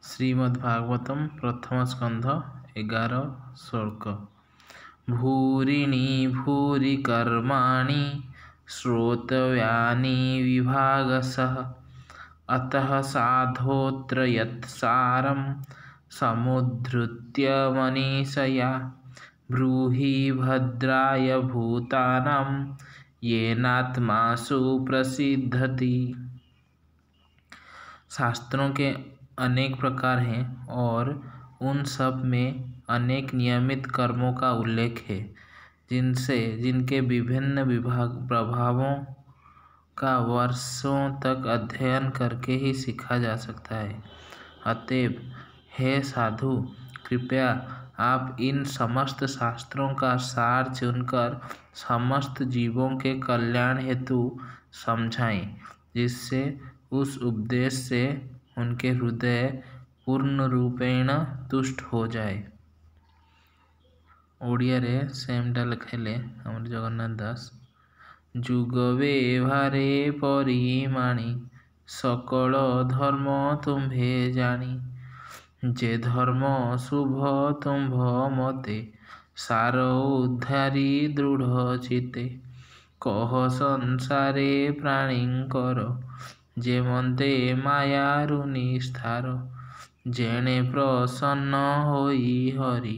श्रीमद्भागवतम प्रथम स्कंध 11 श्लोक। भूरिणी भूरि कर्माणि श्रोतव्यानि विभागशः अतः साधोऽत्र यत्सारं समुद्धृत्य मनीषया ब्रूहि भद्राय भूतानां येनात्मासु प्रसिद्धति। शास्त्रों के अनेक प्रकार हैं और उन सब में अनेक नियमित कर्मों का उल्लेख है जिनके विभिन्न प्रभावों का वर्षों तक अध्ययन करके ही सीखा जा सकता है। अतएव हे साधु, कृपया आप इन समस्त शास्त्रों का सार चुनकर समस्त जीवों के कल्याण हेतु समझाएं, जिससे उस उपदेश से उनके हृदय पूर्ण रूपेण तुष्ट हो जाए। ओडिया रे सेमटा लिखाइले आम जगन्नाथ दास। जुग व्यवहारे परिमाणी सकल धर्म तुम्भे जानी जे धर्म शुभ तुम्भ मते सार उद्धारी दृढ़ चिते कह संसारे प्राणींकर जे मन्दे मायारु निस्तार जेणे प्रसन्न होई हरि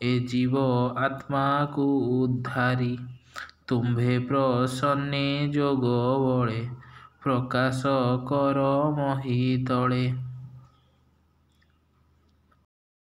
ए जीव आत्मा को उद्धारी तुम्भे प्रसन्ने जोग बळे प्रकाश कर मही तळे।